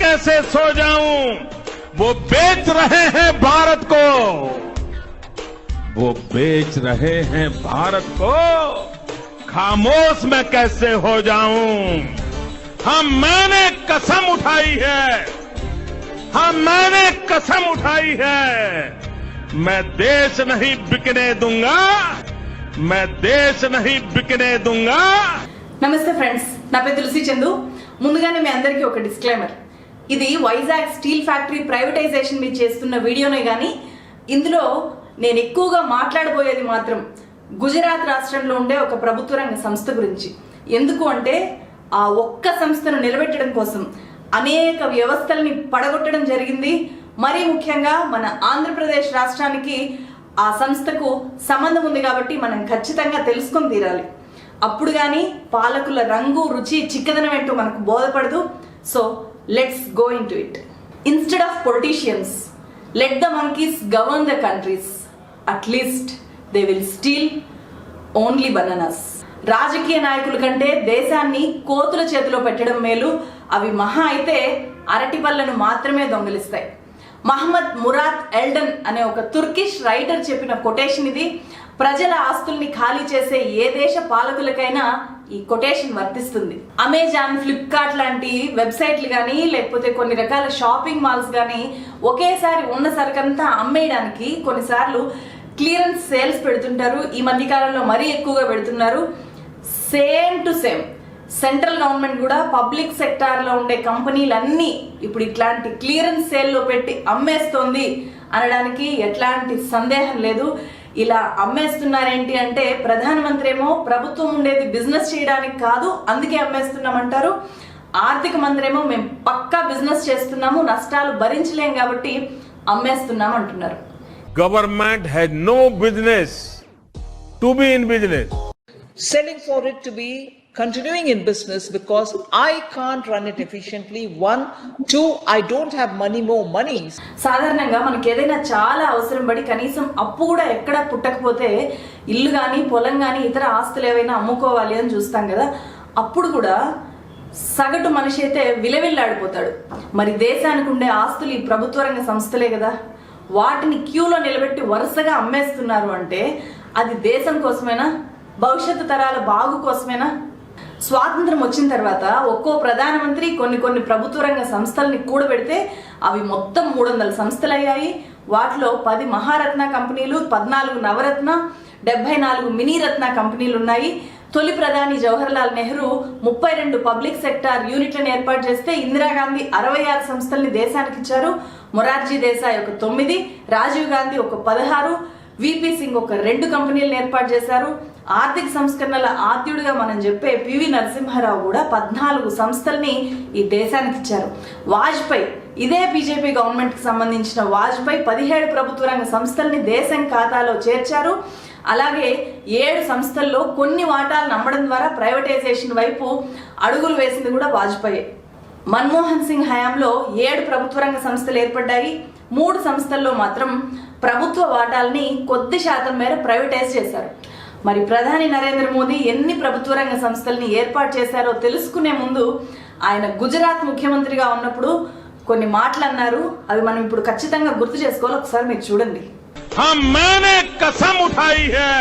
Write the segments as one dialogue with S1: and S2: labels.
S1: कैसे सो जाऊं? वो बेच रहे हैं भारत को, वो बेच रहे हैं भारत को, खामोश मैं कैसे हो जाऊं? मैंने कसम उठाई है, मैंने कसम उठाई है, मैं देश नहीं बिकने दूंगा, मैं देश नहीं बिकने दूंगा।
S2: నమస్తే ఫ్రెండ్స్, నా పేరు తులసి చందు. ముందుగానే మీ అందరికీ ఒక డిస్క్లైమర్. ఇది వైజాగ్ స్టీల్ ఫ్యాక్టరీ ప్రైవేటైజేషన్ మీద చేస్తున్న వీడియోనే కానీ ఇందులో నేను ఎక్కువగా మాట్లాడబోయేది మాత్రం గుజరాత్ రాష్ట్రంలో ఉండే ఒక ప్రభుత్వ రంగ సంస్థ గురించి. ఎందుకు అంటే ఆ ఒక్క సంస్థను నిలబెట్టడం కోసం అనేక వ్యవస్థల్ని పడగొట్టడం జరిగింది. మరీ ముఖ్యంగా మన ఆంధ్రప్రదేశ్ రాష్ట్రానికి ఆ సంస్థకు సంబంధం ఉంది కాబట్టి మనం ఖచ్చితంగా తెలుసుకొని తీరాలి. అప్పుడు కానీ పాలకుల రంగు రుచి చిక్కదనం ఏంటో మనకు బోధపడదు. So let's go into it. Instead of politicians, let the monkeys govern the countries, at least they will steal only bananas. రాజకీయ నాయకుల కంటే దేశాన్ని కోతుల చేతిలో పెట్టడం మేలు. అవి మహా అయితే అరటి పళ్ళను మాత్రమే దొంగిలిస్తాయి. మహమ్మద్ మురాద్ ఎల్డన్ అనే ఒక తుర్కిష్ రైటర్ చెప్పిన కొటేషన్ ఇది. ప్రజల ఆస్తుల్ని ఖాళీ చేసే ఏ దేశ పాలకులకైనా ఈ కొటేషన్ వర్తిస్తుంది. అమెజాన్, ఫ్లిప్కార్ట్ లాంటి వెబ్సైట్లు కానీ లేకపోతే కొన్ని రకాల షాపింగ్ మాల్స్ కానీ ఒకేసారి ఉన్న సరుకంతా అమ్మేయడానికి కొన్నిసార్లు క్లియరెన్స్ సేల్స్ పెడుతుంటారు. ఈ మధ్య కాలంలో మరీ ఎక్కువగా పెడుతున్నారు. Same to same central government కూడా పబ్లిక్ సెక్టార్లో ఉండే కంపెనీలన్నీ ఇప్పుడు ఇట్లాంటి క్లియరెన్స్ సేల్లో పెట్టి అమ్మేస్తోంది అనడానికి ఎట్లాంటి సందేహం లేదు. ఇలా అమ్మేస్తున్నారేంటి అంటే ప్రధానమంత్రి ఏమో ప్రభుత్వం ఉండేది బిజినెస్ చేయడానికి కాదు అందుకే అమ్మేస్తున్నామంటారు. ఆర్థిక మంత్రి ఏమో మేము పక్కా బిజినెస్ చేస్తున్నాము, నష్టాలు భరించలేం కాబట్టి అమ్మేస్తున్నాము అంటున్నారు.
S1: Government has no business to be in business.
S3: Selling for it to be continuing in business because I can't run it efficiently. One, two, I don't have more money.
S2: సాధారణంగా మనకి ఏదైనా చాలా అవసరం పడి కనీసం అప్పు కూడా ఎక్కడ పుట్టకపోతే ఇల్లు కానీ పొలం కానీ ఇతర ఆస్తులు ఏవైనా అమ్ముకోవాలి అని చూస్తాం కదా. అప్పుడు కూడా సగటు మనిషి అయితే విలవిల్లాడిపోతాడు. మరి దేశానికి ఉండే ఆస్తులు ఈ ప్రభుత్వ రంగ సంస్థలే కదా. వాటిని క్యూలో నిలబెట్టి వరుసగా అమ్మేస్తున్నారు అంటే అది దేశం కోసమేనా, భవిష్యత్తు తరాల బాగు కోసమేనా? స్వాతంత్రం వచ్చిన తర్వాత ఒక్కో ప్రధానమంత్రి కొన్ని ప్రభుత్వ రంగ సంస్థల్ని కూడబెడితే అవి మొత్తం 300 సంస్థలు అయ్యాయి. వాటిలో 10 మహారత్న కంపెనీలు, 14 నవరత్న, 74 మినీ రత్న కంపెనీలు ఉన్నాయి. తొలి ప్రధాని జవహర్లాల్ నెహ్రూ 32 పబ్లిక్ సెక్టార్ యూనిట్లను ఏర్పాటు చేస్తే ఇందిరాగాంధీ 66 సంస్థల్ని దేశానికి ఇచ్చారు. మొరార్జీ దేశాయ్ ఒక 9, రాజీవ్ గాంధీ ఒక 16, విపి సింగ్ ఒక 2 కంపెనీలను ఏర్పాటు చేశారు. ఆర్థిక సంస్కరణల ఆద్యుడిగా మనం చెప్పే పివి నరసింహారావు కూడా 14 సంస్థల్ని ఈ దేశానికి ఇచ్చారు. వాజ్పేయి, ఇదే బీజేపీ గవర్నమెంట్ కి సంబంధించిన వాజ్పేయి 17 ప్రభుత్వ రంగ సంస్థల్ని దేశం ఖాతాలో చేర్చారు. అలాగే 7 సంస్థల్లో కొన్ని వాటాలు నమ్మడం ద్వారా ప్రైవేటైజేషన్ వైపు అడుగులు వేసింది కూడా వాజ్పేయి. మన్మోహన్ సింగ్ హయాంలో 7 ప్రభుత్వ రంగ సంస్థలు ఏర్పడ్డాయి. 3 సంస్థల్లో మాత్రం ప్రభుత్వ వాటాల్ని కొద్ది శాతం మేర ప్రైవేటైజ్ చేశారు. మరి ప్రధాని నరేంద్ర మోదీ ఎన్ని ప్రభుత్వ రంగ సంస్థల్ని ఏర్పాటు చేశారో తెలుసుకునే ముందు ఆయన గుజరాత్ ముఖ్యమంత్రిగా ఉన్నప్పుడు కొన్ని మాటలు అన్నారు. అవి మనం ఇప్పుడు ఖచ్చితంగా గుర్తు చేసుకోవాలి. ఒకసారి మీరు చూడండి.
S1: मैंने कसम उठाई है,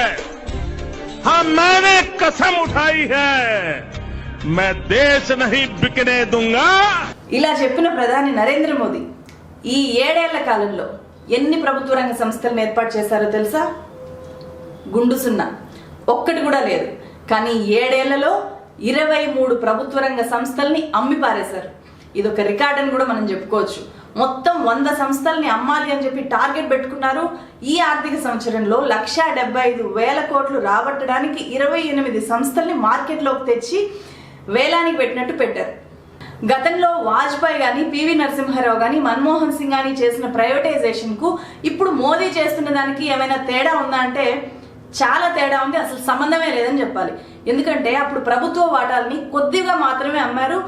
S1: मैंने कसम उठाई है, मैं देश नहीं बिकने दूंगा.
S2: ఇలా చెప్పిన ప్రధాని నరేంద్ర మోదీ ఈ 7 ఏళ్ల కాలంలో ఎన్ని ప్రభుత్వ రంగ సంస్థలను ఏర్పాటు చేశారో తెలుసా? గుండు సున్నా, ఒక్కటి కూడా లేదు. కానీ 7 ఏళ్లలో 23 ప్రభుత్వ రంగ సంస్థల్ని అమ్మి పారేశారు. ఇదొక రికార్డ్ అని కూడా మనం చెప్పుకోవచ్చు. మొత్తం 100 సంస్థల్ని అమ్మాలి అని చెప్పి టార్గెట్ పెట్టుకున్నారు. ఈ ఆర్థిక సంవత్సరంలో 1,75,000 కోట్లు రాబట్టడానికి 28 సంస్థల్ని మార్కెట్లోకి తెచ్చి వేలానికి పెట్టినట్టు పెట్టారు. గతంలో వాజ్పేయి కానీ, పివి నరసింహారావు కానీ, మన్మోహన్ సింగ్ కానీ చేసిన ప్రైవేటైజేషన్ కు ఇప్పుడు మోదీ చేస్తున్న దానికి ఏమైనా తేడా ఉందా అంటే చాలా తేడా ఉంది. అసలు సంబంధమే లేదని చెప్పాలి. ఎందుకంటే అప్పుడు ప్రభుత్వ వాటాలని కొద్దిగా మాత్రమే అమ్మారు.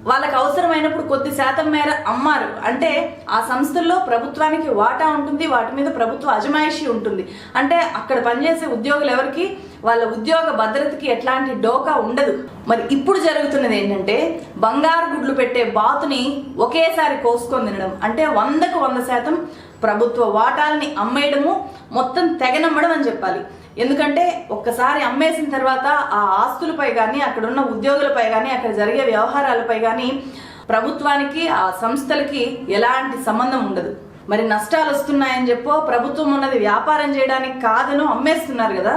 S2: వాళ్ళకి అవసరమైనప్పుడు కొద్ది శాతం మేర అమ్మారు అంటే ఆ సంస్థల్లో ప్రభుత్వానికి వాటా ఉంటుంది, వాటి మీద ప్రభుత్వ అజమాయిషీ ఉంటుంది. అంటే అక్కడ పనిచేసే ఉద్యోగులు ఎవరికి వాళ్ళ ఉద్యోగ భద్రతకి ఎట్లాంటి డోకా ఉండదు. మరి ఇప్పుడు జరుగుతున్నది ఏంటంటే బంగారు గుడ్లు పెట్టే బాతుని ఒకేసారి కోసుకొని తినడం. అంటే 100కు 100% ప్రభుత్వ వాటాలని అమ్మేయడము, మొత్తం తెగనమ్మడం అని చెప్పాలి. ఎందుకంటే ఒక్కసారి అమ్మేసిన తర్వాత ఆ ఆస్తులపై కానీ, అక్కడ ఉన్న ఉద్యోగులపై కానీ, అక్కడ జరిగే వ్యవహారాలపై కానీ ప్రభుత్వానికి ఆ సంస్థలకి ఎలాంటి సంబంధం ఉండదు. మరి నష్టాలు వస్తున్నాయని చెప్పో ప్రభుత్వం ఉన్నది వ్యాపారం చేయడానికి కాదనో అమ్మేస్తున్నారు కదా.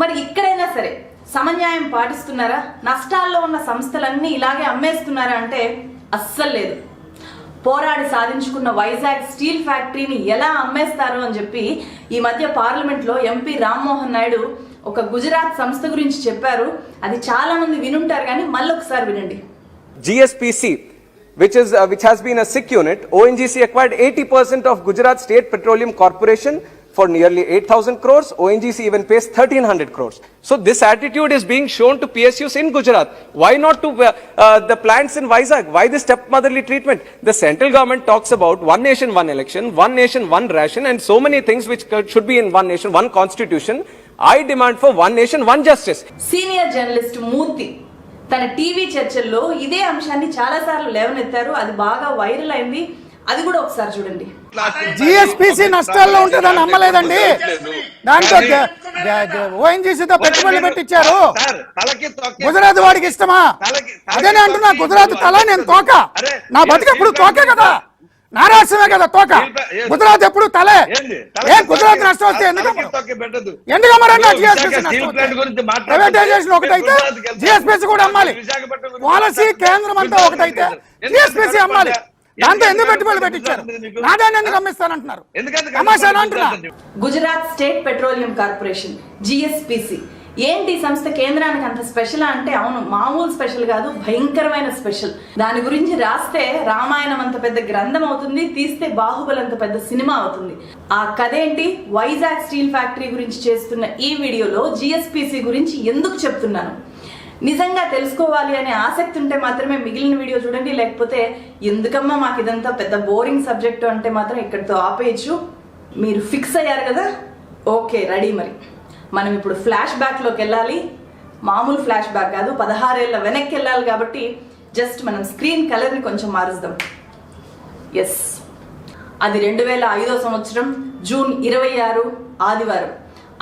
S2: మరి ఇక్కడైనా సరే సమన్యాయం పాటిస్తున్నారా? నష్టాల్లో ఉన్న సంస్థలన్నీ ఇలాగే అమ్మేస్తున్నారా అంటే అస్సలు లేదు. పోరాడి సాధించుకున్న వైజాగ్ స్టీల్ ఫ్యాక్టరీని ఎలా అమ్మేస్తారు అని చెప్పి ఈ మధ్య పార్లమెంట్లో ఎంపీ రామ్మోహన్ నాయుడు ఒక గుజరాత్ సంస్థ గురించి చెప్పారు. అది చాలా మంది వినుంటారు కానీ మళ్ళీ ఒకసారి వినండి.
S4: GSPC, which has been a SIC unit, ONGC acquired 80% of Gujarat State Petroleum Corporation for nearly 8,000 crores. ONGC even pays 1,300 crores. So this attitude is being shown to PSUs in Gujarat. Why not to the plants in Vizag? Why this stepmotherly treatment? The central government talks about one nation, one election, one nation, one ration, and so many things which should be in one nation, one constitution. I demand for one nation, one justice.
S2: Senior journalist Murthy తన TV చర్చల్లో ఇదే అంశాన్ని చాలా సార్లు లేవనెత్తారు. అది బాగా viral అయింది. అది కూడా ఒకసారి చూడండి.
S5: జిఎస్పిసి నష్టాల్లో ఉంటుందని నమ్మలేదండి. దాంతో ఓఎన్జీసీతో పెట్టుబడులు పెట్టించారు. గుజరాత్ వాడికి ఇష్టమా? అదేనే అంటున్నా, గుజరాత్ తల నేను తోక. నా బతికెప్పుడు తోకే కదా, నా రాష్ట్రమే కదా తోక. గుజరాత్ ఎప్పుడు తలే. ఏం గుజరాత్ నష్టం వస్తే ఎందుకు అమ్మారన్నా? ప్రైవేటైజేషన్ ఒకటైతే జిఎస్పిసి కూడా అమ్మాలి. పాలసీ కేంద్రం అంతా ఒకటైతే జిఎస్పిసి అమ్మాలి. దాంతో ఎందుకు పెట్టుబడులు పెట్టించారు? నాదాన్ని ఎందుకు అమ్మిస్తానంటున్నారు?
S2: Gujarat state petroleum corporation GSPC ఏంటి సంస్థ? కేంద్రానికి అంత స్పెషల్ అంటే అవును, మామూలు స్పెషల్ కాదు, భయంకరమైన స్పెషల్. దాని గురించి రాస్తే రామాయణం అంత పెద్ద గ్రంథం అవుతుంది, తీస్తే బాహుబలి అంత పెద్ద సినిమా అవుతుంది. ఆ కథ ఏంటి? వైజాగ్ స్టీల్ ఫ్యాక్టరీ గురించి చేస్తున్న ఈ వీడియోలో GSPC గురించి ఎందుకు చెప్తున్నాను? నిజంగా తెలుసుకోవాలి అనే ఆసక్తి ఉంటే మాత్రమే మిగిలిన వీడియో చూడండి. లేకపోతే ఎందుకమ్మా మాకు ఇదంతా పెద్ద బోరింగ్ సబ్జెక్టు అంటే మాత్రం ఇక్కడితో ఆపేయచ్చు. మీరు ఫిక్స్ అయ్యారు కదా, ఓకే రెడీ. మరి మనం ఇప్పుడు ఫ్లాష్ బ్యాక్లోకి వెళ్ళాలి. మామూలు ఫ్లాష్ బ్యాక్ కాదు, 16 ఏళ్ళ వెనక్కి వెళ్ళాలి. కాబట్టి జస్ట్ మనం స్క్రీన్ కలర్ని కొంచెం మారుద్దాం. ఎస్, అది 2005వ సంవత్సరం జూన్ 26 ఆదివారం.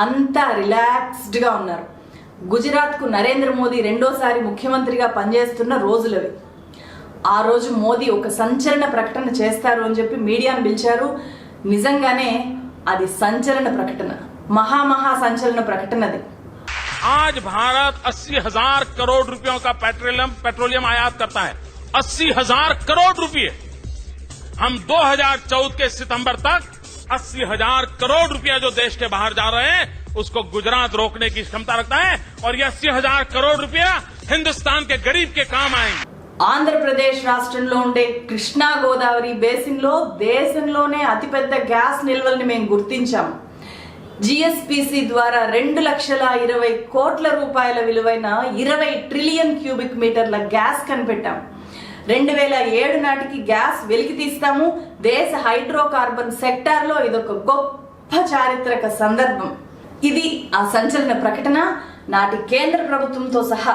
S2: అంతా రిలాక్స్డ్గా ఉన్నారు. గుజరాత్కు నరేంద్ర మోదీ రెండోసారి ముఖ్యమంత్రిగా పనిచేస్తున్న రోజులవి. ఆ రోజు మోదీ ఒక సంచలన ప్రకటన చేస్తారు అని చెప్పి మీడియాను పిలిచారు. నిజంగానే అది సంచలన ప్రకటన, మహా సంచలన ప్రకటన అది.
S1: आज भारत 80,000 करोड़ रुपयों का पेट्रोलियम आयात करता है। 80,000 करोड़ रुपए। हम 2014 के सितंबर तक 80,000 करोड़ रुपया जो देश के बाहर जा रहे हैं उसको गुजरात रोकने की क्षमता रखता है और ये 80,000 करोड़ रुपया हिंदुस्तान के गरीब के काम आएंगे।
S2: ఆంధ్రప్రదేశ్ రాష్ట్రంలో ఉండే కృష్ణా గోదావరి బేసిన్లో దేశంలోనే అతిపెద్ద గ్యాస్ నిల్వల్ని మేము గుర్తించాం. GSPC ద్వారా 2,20,00,000 కోట్ల రూపాయల విలువైన 20 ట్రిలియన్ క్యూబిక్ మీటర్ల గ్యాస్ కనిపెట్టాం. 2007 నాటికి గ్యాస్ వెలికి తీస్తాము. దేశ హైడ్రోకార్బన్ సెక్టార్లో ఇదొక గొప్ప చారిత్రక సందర్భం. ఇది ఆ సంచలన ప్రకటన. నాటి కేంద్ర ప్రభుత్వంతో సహా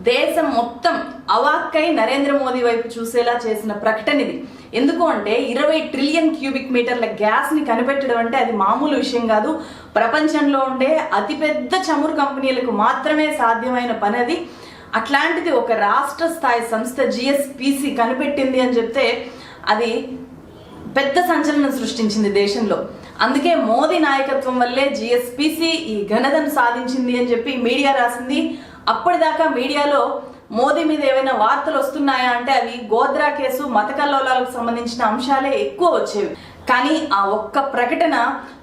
S2: దేశం మొత్తం అవాక్కై నరేంద్ర మోదీ వైపు చూసేలా చేసిన ప్రకటన ఇది. ఎందుకు అంటే 20 ట్రిలియన్ క్యూబిక్ మీటర్ల గ్యాస్ ని కనిపెట్టడం అంటే అది మామూలు విషయం కాదు. ప్రపంచంలో ఉండే అతిపెద్ద చమురు కంపెనీలకు మాత్రమే సాధ్యమైన పని అది. అట్లాంటిది ఒక రాష్ట్ర స్థాయి సంస్థ GSPC కనిపెట్టింది అని చెప్తే అది పెద్ద సంచలనం సృష్టించింది దేశంలో. అందుకే మోదీ నాయకత్వం వల్లే GSPC ఈ ఘనతను సాధించింది అని చెప్పి మీడియా రాసింది. అప్పటిదాకా మీడియాలో మోదీ మీద ఏవైనా వార్తలు వస్తున్నాయా అంటే అవి గోద్రా కేసు, మత కల్లోలాలకు సంబంధించిన అంశాలే ఎక్కువ వచ్చేవి. కానీ ఆ ఒక్క ప్రకటన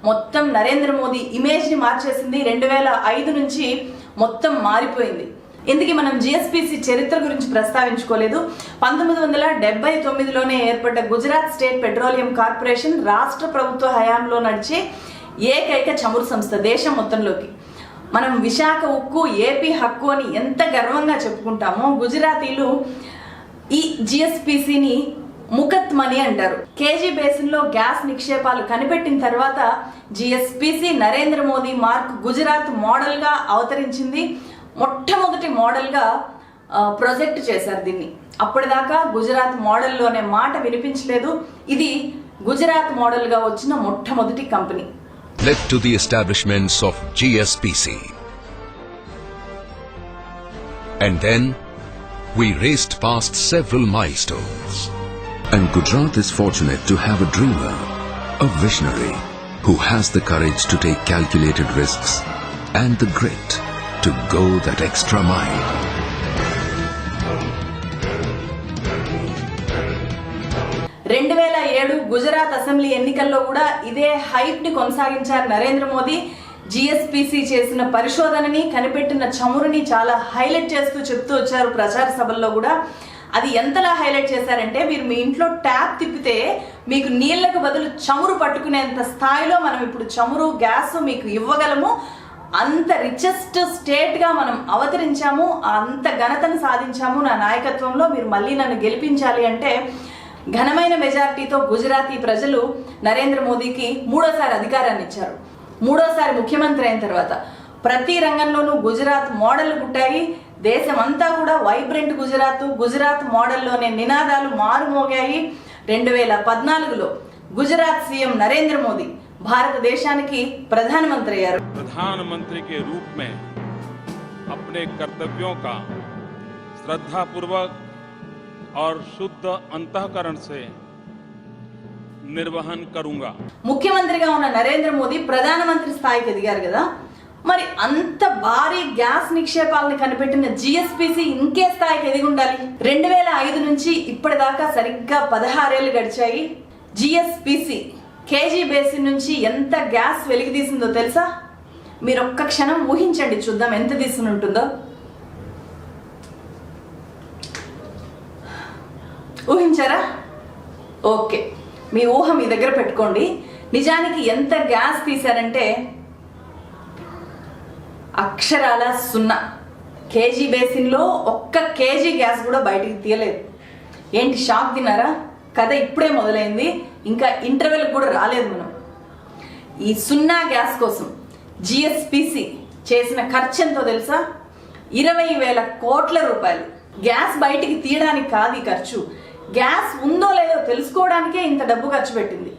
S2: మొత్తం నరేంద్ర మోదీ ఇమేజ్ ని మార్చేసింది. 2005 నుంచి మొత్తం మారిపోయింది. ఇందుకే మనం GSPC చరిత్ర గురించి ప్రస్తావించుకోలేదు. 1979లోనే ఏర్పడ్డ గుజరాత్ స్టేట్ పెట్రోలియం కార్పొరేషన్ రాష్ట్ర ప్రభుత్వ హయాంలో నడిచే ఏకైక చమురు సంస్థ దేశం మొత్తంలోకి. మనం విశాఖ ఉక్కు, ఏపీ హక్కు అని ఎంత గర్వంగా చెప్పుకుంటామో గుజరాతీలు ఈ జిఎస్పిసిని ముకత్ మనీ అంటారు. కేజీ బేసిన్ లో గ్యాస్ నిక్షేపాలు కనిపెట్టిన తర్వాత GSPC Narendra Modi mark Gujarat model గా అవతరించింది. మొట్టమొదటి మోడల్ గా ప్రొజెక్ట్ చేశారు దీన్ని. అప్పటిదాకా గుజరాత్ మోడల్లో అనే మాట వినిపించలేదు. ఇది గుజరాత్ మోడల్ గా వచ్చిన మొట్టమొదటి company.
S6: Led to the establishments of GSPC. And then we raced past several milestones. And Gujarat is fortunate to have a dreamer, a visionary, who has the courage to take calculated risks and the grit to go that extra mile.
S2: Gujarat assembly ఎన్నికల్లో కూడా ఇదే hype ని కొనసాగించారు Narendra Modi. GSPC చేసిన పరిశోధనని, కనిపెట్టిన చమురుని చాలా highlight చేస్తూ చెప్తూ వచ్చారు ప్రచార సభల్లో కూడా. అది ఎంతలా హైలైట్ చేశారంటే, మీరు మీ ఇంట్లో ట్యాప్ తిప్పితే మీకు నీళ్లకు బదులు చమురు పట్టుకునేంత స్థాయిలో మనం ఇప్పుడు చమురు, గ్యాస్ మీకు ఇవ్వగలము. అంత రిచెస్ట్ స్టేట్ గా మనం అవతరించాము, అంత ఘనతను సాధించాము నా నాయకత్వంలో. మీరు మళ్ళీ నన్ను గెలిపించాలి అంటే ఘనమైన మెజారిటీతో గుజరాతీ ప్రజలు నరేంద్ర మోదీకి మూడోసారి అధికారాన్ని ఇచ్చారు. మూడోసారి ముఖ్యమంత్రి అయిన తర్వాత ప్రతి రంగంలోనూ గుజరాత్ మోడల్ పుట్టాయి. దేశమంతా కూడా వైబ్రెంట్ గుజరాత్ మోడల్లోనే నినాదాలు మారుమోగాయి. 2014లో గుజరాత్ సీఎం నరేంద్ర మోదీ భారతదేశానికి ప్రధానమంత్రి అయ్యారు.
S1: प्रधानमंत्री के रूप में अपने कर्तव्यों का श्रद्धापूर्वक और शुद्ध अंतःकरण से నిర్వహణ కరుంగా.
S2: ముఖ్యమంత్రిగా ఉన్న నరేంద్ర మోదీ ప్రధానమంత్రి స్థాయికి ఎదిగారు కదా, మరి అంత భారీ గ్యాస్ నిక్షేపాలను కనిపెట్టిన జిఎస్పిసి ఇంకే స్థాయికి ఎదిగి ఉండాలి. 2005 నుంచి ఇప్పటిదాకా సరిగ్గా 16 ఏళ్లు గడిచాయి. జిఎస్పిసి కేజీ బేసిన్ నుంచి ఎంత గ్యాస్ వెలికి తీసిందో తెలుసా? మీరు ఒక్క క్షణం ఊహించండి, చూద్దాం ఎంత తీసుకుని ఉంటుందో. ఊహించారా? ఓకే, మీ ఊహ మీ దగ్గర పెట్టుకోండి. నిజానికి ఎంత గ్యాస్ తీశారంటే అక్షరాల 0. కేజీ బేసిన్లో 1 కేజీ గ్యాస్ కూడా బయటికి తీయలేదు. ఏంటి షాక్ తిన్నారా? కథ ఇప్పుడే మొదలైంది, ఇంకా ఇంటర్వెల్ కూడా రాలేదు. మనం ఈ 0 గ్యాస్ కోసం జిఎస్పిసి చేసిన ఖర్చు ఎంతో తెలుసా? 20,000 కోట్ల రూపాయలు. గ్యాస్ బయటికి తీయడానికి కాదు ఈ ఖర్చు, గ్యాస్ ఉందో లేదో తెలుసుకోవడానికే ఇంత డబ్బు ఖర్చు పెట్టింది.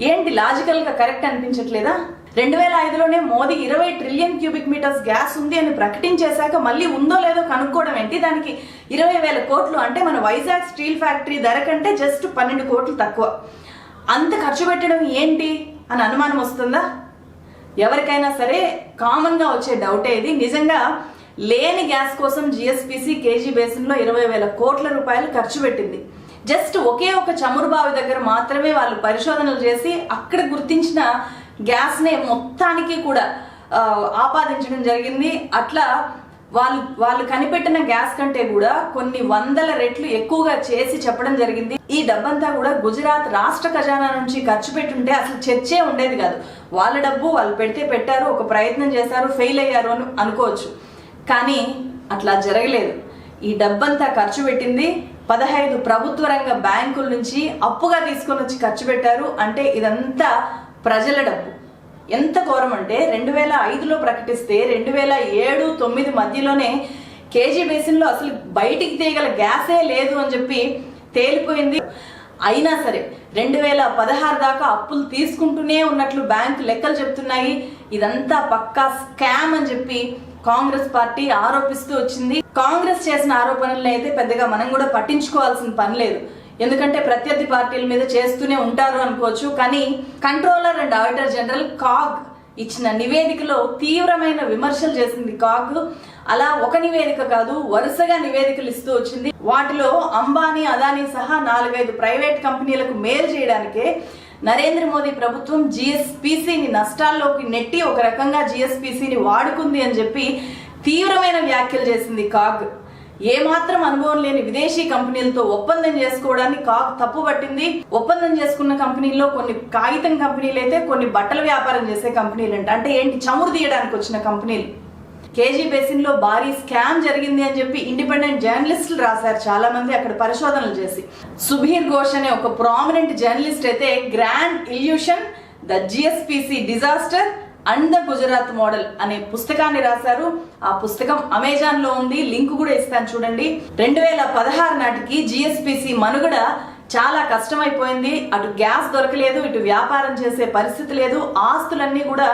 S2: ఏంటి లాజికల్ గా కరెక్ట్ అనిపించట్లేదా? 2005లోనే Modi 20 trillion cubic metres gas ఉంది అని ప్రకటించేశాక మళ్ళీ ఉందో లేదో కనుక్కోవడం ఏంటి? దానికి 20,000 కోట్లు అంటే మన వైజాగ్ స్టీల్ ఫ్యాక్టరీ ధర కంటే జస్ట్ 12 కోట్లు తక్కువ. అంత ఖర్చు పెట్టడం ఏంటి అని అనుమానం వస్తుందా? ఎవరికైనా సరే కామన్ గా వచ్చే డౌటే ఇది. నిజంగా లేని గ్యాస్ కోసం జిఎస్పిసి కేజీ బేసిన్ లో 20,000 కోట్ల రూపాయలు ఖర్చు పెట్టింది. జస్ట్ ఒకే ఒక చమురు బావి దగ్గర మాత్రమే వాళ్ళు పరిశోధనలు చేసి అక్కడ గుర్తించిన గ్యాస్ నే మొత్తానికి కూడా ఆపాదించడం జరిగింది. అట్లా వాళ్ళు కనిపెట్టిన గ్యాస్ కంటే కూడా కొన్ని 100 రెట్లు ఎక్కువగా చేసి చెప్పడం జరిగింది. ఈ డబ్బంతా కూడా గుజరాత్ రాష్ట్ర ఖజానా నుంచి ఖర్చు పెట్టుంటే అసలు చర్చే ఉండేది కాదు. వాళ్ళ డబ్బు వాళ్ళు పెడితే పెట్టారు, ఒక ప్రయత్నం చేశారు, ఫెయిల్ అయ్యారు అని అనుకోవచ్చు. కానీ అట్లా జరగలేదు. ఈ డబ్బంతా ఖర్చు పెట్టింది 15 ప్రభుత్వ రంగ బ్యాంకుల నుంచి అప్పుగా తీసుకొని వచ్చి ఖర్చు పెట్టారు. అంటే ఇదంతా ప్రజల డబ్బు. ఎంత ఘోరం అంటే 2005లో ప్రకటిస్తే 2007-9 మధ్యలోనే కేజీ బేసిన్లో అసలు బయటికి తీయగల గ్యాసే లేదు అని చెప్పి తేలిపోయింది. అయినా సరే 2016 దాకా అప్పులు తీసుకుంటూనే ఉన్నట్లు బ్యాంకు లెక్కలు చెప్తున్నాయి. ఇదంతా పక్కా స్కామ్ అని చెప్పి కాంగ్రెస్ పార్టీ ఆరోపిస్తూ వచ్చింది. కాంగ్రెస్ చేసిన ఆరోపణలను అయితే పెద్దగా మనం కూడా పట్టించుకోవాల్సిన పని లేదు, ఎందుకంటే ప్రత్యర్థి పార్టీల మీద చేస్తూనే ఉంటారు అనుకోవచ్చు. కానీ controller and auditor general CAG ఇచ్చిన నివేదికలో తీవ్రమైన విమర్శలు చేసింది కాగ్. అలా ఒక నివేదిక కాదు, వరుసగా నివేదికలు ఇస్తూ వచ్చింది. వాటిలో అంబానీ, అదానీ సహా 4-5 ప్రైవేట్ కంపెనీలకు మేలు చేయడానికే నరేంద్ర మోదీ ప్రభుత్వం జిఎస్పిసిని నష్టాల్లోకి నెట్టి ఒక రకంగా జిఎస్పిసిని వాడుకుంది అని చెప్పి తీవ్రమైన వ్యాఖ్యలు చేసింది కాగ్. ఏమాత్రం అనుభవం లేని విదేశీ కంపెనీలతో ఒప్పందం చేసుకోవడాన్ని కాగ్ తప్పుపట్టింది. ఒప్పందం చేసుకున్న కంపెనీల్లో కొన్ని కాగితం కంపెనీలు అయితే కొన్ని బట్టల వ్యాపారం చేసే కంపెనీలు అంటే ఏంటి, చమురు తీయడానికి వచ్చిన కంపెనీలు. కేజీ బేసిన్ లో భారీ స్కామ్ జరిగింది అని చెప్పి ఇండిపెండెంట్ జర్నలిస్టులు రాశారు చాలా మంది అక్కడ పరిశోధనలు చేసి. సుబీర్ ఘోష్ అనే ఒక ప్రామినెంట్ జర్నలిస్ట్ అయితే grand illusion, the GSPC disaster and the Gujarat model అనే పుస్తకాన్ని రాశారు. ఆ పుస్తకం అమెజాన్ లో ఉంది, లింక్ కూడా ఇస్తాను చూడండి. 2016 నాటికి జిఎస్పిసి మనుగడ చాలా కష్టమైపోయింది. అటు గ్యాస్ దొరకలేదు, ఇటు వ్యాపారం చేసే పరిస్థితి లేదు, ఆస్తులన్నీ కూడా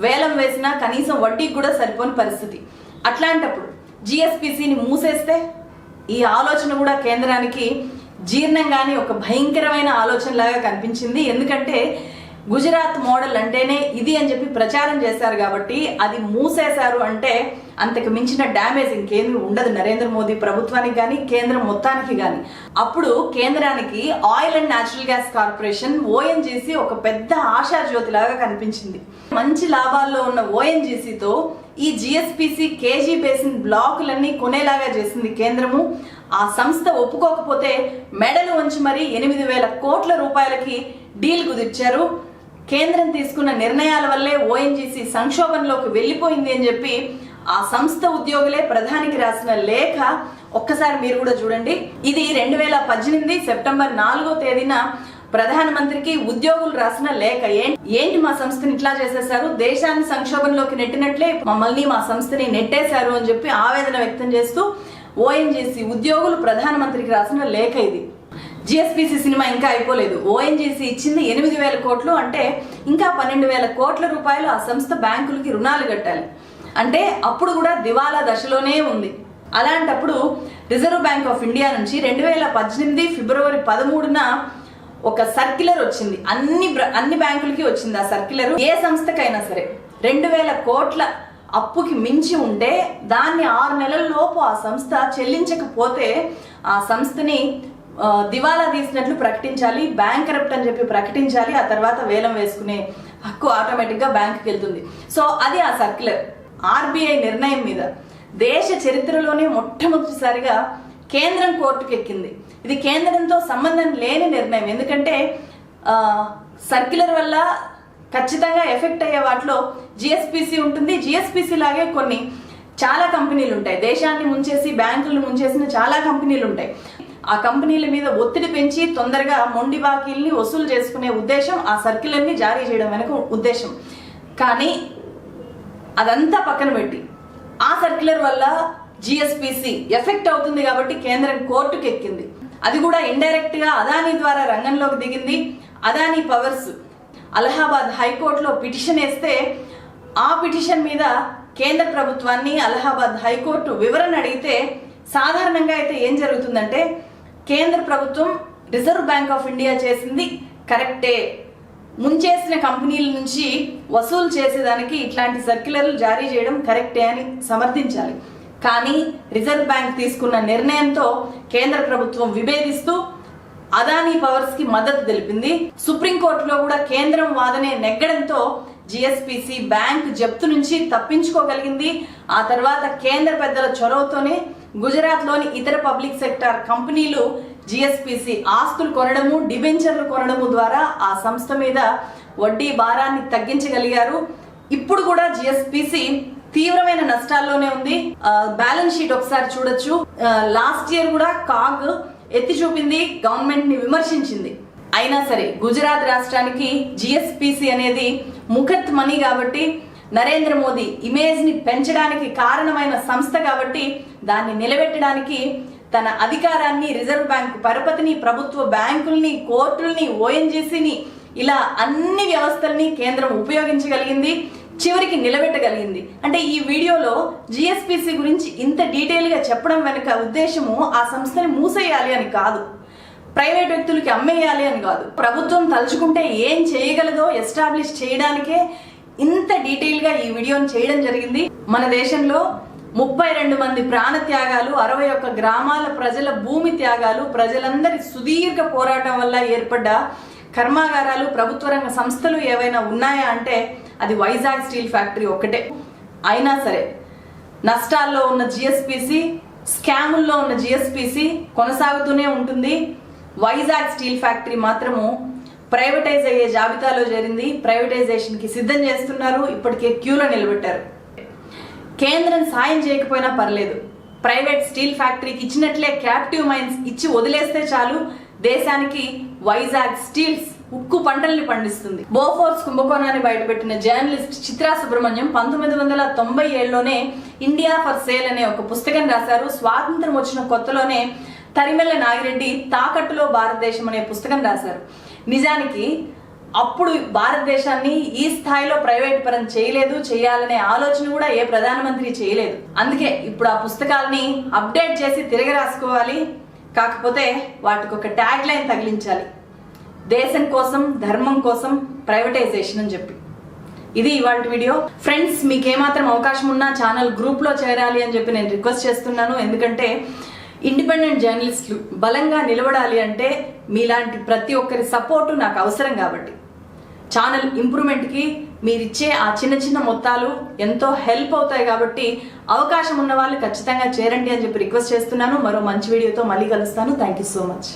S2: వేలం వేసినా కనీసం వడ్డీకి కూడా సరిపోని పరిస్థితి. అట్లాంటప్పుడు జిఎస్పిసిని మూసేస్తే ఈ ఆలోచన కూడా కేంద్రానికి జీర్ణంగానే ఒక భయంకరమైన ఆలోచన లాగా కనిపించింది. ఎందుకంటే గుజరాత్ మోడల్ అంటేనే ఇది అని చెప్పి ప్రచారం చేశారు కాబట్టి అది మూసేశారు అంటే అంతకు మించిన డ్యామేజ్ ఇంకేమీ ఉండదు నరేంద్ర మోదీ ప్రభుత్వానికి కానీ కేంద్రం మొత్తానికి కానీ. అప్పుడు కేంద్రానికి oil and natural gas corporation ONGC ఒక పెద్ద ఆశాజ్యోతి లాగా కనిపించింది. మంచి లాభాల్లో ఉన్న ఓఎన్జీసీతో ఈ జిఎస్పిసి కేజీ బేసిన్ బ్లాకులన్నీ కొనేలాగా చేసింది కేంద్రము. ఆ సంస్థ ఒప్పుకోకపోతే మెడలు వంచి మరీ 8,000 కోట్ల రూపాయలకి డీల్ కుదిర్చారు. కేంద్రం తీసుకున్న నిర్ణయాల వల్లే ఓఎన్జీసీ సంక్షోభంలోకి వెళ్ళిపోయింది అని చెప్పి ఆ సంస్థ ఉద్యోగులే ప్రధానికి రాసిన లేఖ ఒక్కసారి మీరు కూడా చూడండి. ఇది 2018 సెప్టెంబర్ 4వ తేదీన ప్రధానమంత్రికి ఉద్యోగులు రాసిన లేఖ. ఏంటి మా సంస్థని ఇట్లా చేసేశారు, దేశాన్ని సంక్షోభంలోకి నెట్టినట్లే మమ్మల్ని మా సంస్థని నెట్టేశారు అని చెప్పి ఆవేదన వ్యక్తం చేస్తూ ఓఎన్జీసీ ఉద్యోగులు ప్రధానమంత్రికి రాసిన లేఖ ఇది. జిఎస్పిసి సినిమా ఇంకా అయిపోలేదు. ఓఎన్జీసీ ఇచ్చింది 8,000 కోట్లు అంటే ఇంకా 12,000 కోట్ల రూపాయలు ఆ సంస్థ బ్యాంకులకి రుణాలు కట్టాలి. అంటే అప్పుడు కూడా దివాలా దశలోనే ఉంది. అలాంటప్పుడు రిజర్వ్ బ్యాంక్ ఆఫ్ ఇండియా నుంచి 2018 ఫిబ్రవరి 13న ఒక సర్క్యులర్ వచ్చింది. అన్ని బ్యాంకులకి వచ్చింది ఆ సర్క్యులర్. ఏ సంస్థకైనా సరే 2,000 కోట్ల అప్పుకి మించి ఉంటే దాన్ని 6 నెలల లోపు ఆ సంస్థ చెల్లించకపోతే ఆ సంస్థని దివాలా తీసినట్లు ప్రకటించాలి, బ్యాంకరప్ట్ అని చెప్పి ప్రకటించాలి. ఆ తర్వాత వేలం వేసుకునే హక్కు ఆటోమేటిక్ గా బ్యాంకుకి వెళ్తుంది. సో అది ఆ సర్క్యులర్. ఆర్బీఐ నిర్ణయం మీద దేశ చరిత్రలోనే మొట్టమొదటిసారిగా కేంద్రం కోర్టుకు ఎక్కింది. ఇది కేంద్రంతో సంబంధం లేని నిర్ణయం. ఎందుకంటే సర్క్యులర్ వల్ల ఖచ్చితంగా ఎఫెక్ట్ అయ్యే వాటిలో జిఎస్పిసి ఉంటుంది. జిఎస్పిసి లాగే కొన్ని చాలా కంపెనీలు ఉంటాయి. దేశాన్ని ముంచేసి బ్యాంకులను ముంచేసిన చాలా కంపెనీలు ఉంటాయి. ఆ కంపెనీల మీద ఒత్తిడి పెంచి తొందరగా మొండి బాకీల్ని వసూలు చేసుకునే ఉద్దేశం ఆ సర్క్యులర్ని జారీ చేయడం వెనక ఉద్దేశం. కానీ అదంతా పక్కన పెట్టి ఆ సర్క్యులర్ వల్ల జిఎస్పిసి ఎఫెక్ట్ అవుతుంది కాబట్టి కేంద్రం కోర్టుకు ఎక్కింది. అది కూడా ఇండైరెక్ట్ గా అదానీ ద్వారా రంగంలోకి దిగింది. అదానీ పవర్స్ అలహాబాద్ హైకోర్టులో పిటిషన్ వేస్తే ఆ పిటిషన్ మీద కేంద్ర ప్రభుత్వాన్ని అలహాబాద్ హైకోర్టు వివరణ అడిగితే సాధారణంగా అయితే ఏం జరుగుతుందంటే కేంద్ర ప్రభుత్వం రిజర్వ్ బ్యాంక్ ఆఫ్ ఇండియా చేసింది కరెక్టే, ముంచేసిన కంపెనీల నుంచి వసూలు చేసేదానికి ఇట్లాంటి సర్క్యులర్లు జారీ చేయడం కరెక్టే అని సమర్థించాలి. కానీ రిజర్వ్ బ్యాంక్ తీసుకున్న నిర్ణయంతో కేంద్ర ప్రభుత్వం విభేదిస్తూ అదానీ పవర్స్ కి మద్దతు తెలిపింది. సుప్రీంకోర్టులో కూడా కేంద్రం వాదనే నెగ్గడంతో జిఎస్పిసి బ్యాంక్ జప్తు నుంచి తప్పించుకోగలిగింది. ఆ తర్వాత కేంద్ర పెద్దల చొరవతోనే గుజరాత్ లోని ఇతర పబ్లిక్ సెక్టార్ కంపెనీలు జిఎస్పిసి ఆస్తులు కొనడము, డిబెంచర్లు కొనడము ద్వారా ఆ సంస్థ మీద వడ్డీ భారాన్ని తగ్గించగలిగారు. ఇప్పుడు కూడా జిఎస్పిసి తీవ్రమైన నష్టాల్లోనే ఉంది. బ్యాలెన్స్ షీట్ ఒకసారి చూడొచ్చు. లాస్ట్ ఇయర్ కూడా కాగ్ ఎత్తి చూపింది, గవర్నమెంట్ ని విమర్శించింది. అయినా సరే గుజరాత్ రాష్ట్రానికి జిఎస్పిసి అనేది ముఖత్ మనీ కాబట్టి, నరేంద్ర మోదీ ఇమేజ్ ని పెంచడానికి కారణమైన సంస్థ కాబట్టి దాన్ని నిలబెట్టడానికి తన అధికారాన్ని, రిజర్వ్ బ్యాంక్ పరపతిని, ప్రభుత్వ బ్యాంకుల్ని, కోర్టుల్ని, ఓఎన్జీసీని ఇలా అన్ని వ్యవస్థల్ని కేంద్రం ఉపయోగించగలిగింది, చివరికి నిలబెట్టగలిగింది. అంటే ఈ వీడియోలో జిఎస్పిసి గురించి ఇంత డీటెయిల్ గా చెప్పడం వెనుక ఉద్దేశము ఆ సంస్థని మూసేయాలి అని కాదు, ప్రైవేట్ వ్యక్తులకి అమ్మేయాలి అని కాదు. ప్రభుత్వం తలుచుకుంటే ఏం చేయగలదో ఎస్టాబ్లిష్ చేయడానికే ఇంత డీటెయిల్ గా ఈ వీడియోని చేయడం జరిగింది. మన దేశంలో 32 మంది ప్రాణ త్యాగాలు, 61 గ్రామాల ప్రజల భూమి త్యాగాలు, ప్రజలందరి సుదీర్ఘ పోరాటం వల్ల ఏర్పడ్డ కర్మాగారాలు, ప్రభుత్వ రంగ సంస్థలు ఏవైనా ఉన్నాయా అంటే అది వైజాగ్ స్టీల్ ఫ్యాక్టరీ ఒక్కటే. అయినా సరే నష్టాల్లో ఉన్న జిఎస్పిసి, స్కాముల్లో ఉన్న జిఎస్పిసి కొనసాగుతూనే ఉంటుంది. వైజాగ్ స్టీల్ ఫ్యాక్టరీ మాత్రము ప్రైవేటైజ్ అయ్యే జాబితాలో చేరింది. ప్రైవేటైజేషన్ కి సిద్ధం చేస్తున్నారు. ఇప్పటికే క్యూలో నిలబెట్టారు. కేంద్రం సాయం చేయకపోయినా పర్లేదు, ప్రైవేట్ స్టీల్ ఫ్యాక్టరీకి ఇచ్చినట్లే క్యాప్టివ్ మైన్స్ ఇచ్చి వదిలేస్తే చాలు, దేశానికి వైజాగ్ స్టీల్స్ ఉక్కు పంటల్ని పండిస్తుంది. బోఫోర్స్ కుంభకోణాన్ని బయటపెట్టిన జర్నలిస్ట్ చిత్రా సుబ్రహ్మణ్యం 1997లోనే ఇండియా ఫర్ సేల్ అనే ఒక పుస్తకం రాశారు. స్వాతంత్రం వచ్చిన కొత్తలోనే తరిమెల్ల నాగిరెడ్డి తాకట్టులో భారతదేశం అనే పుస్తకం రాశారు. నిజానికి అప్పుడు భారతదేశాన్ని ఈ స్థాయిలో ప్రైవేట్ పరం చేయలేదు, చేయాలనే ఆలోచన కూడా ఏ ప్రధానమంత్రి చేయలేదు. అందుకే ఇప్పుడు ఆ పుస్తకాలని అప్డేట్ చేసి తిరగ రాసుకోవాలి. కాకపోతే వాటికి ఒక ట్యాగ్ లైన్ తగిలించాలి, దేశం కోసం ధర్మం కోసం ప్రైవేటైజేషన్ అని చెప్పి. ఇది ఇవాళ వీడియో. ఫ్రెండ్స్, మీకు ఏమాత్రం అవకాశం ఉన్నా ఛానల్ గ్రూప్ లో చేరాలి అని చెప్పి నేను రిక్వెస్ట్ చేస్తున్నాను. ఎందుకంటే ఇండిపెండెంట్ జర్నలిస్టులు బలంగా నిలబడాలి అంటే మీలాంటి ప్రతి ఒక్కరి సపోర్టు నాకు అవసరం. కాబట్టి ఛానల్ ఇంప్రూవ్మెంట్కి మీరిచ్చే ఆ చిన్న చిన్న మొత్తాలు ఎంతో హెల్ప్ అవుతాయి. కాబట్టి అవకాశం ఉన్న వాళ్ళు ఖచ్చితంగా చేరండి అని చెప్పి రిక్వెస్ట్ చేస్తున్నాను. మరో మంచి వీడియోతో మళ్ళీ కలుస్తాను. Thank you so much.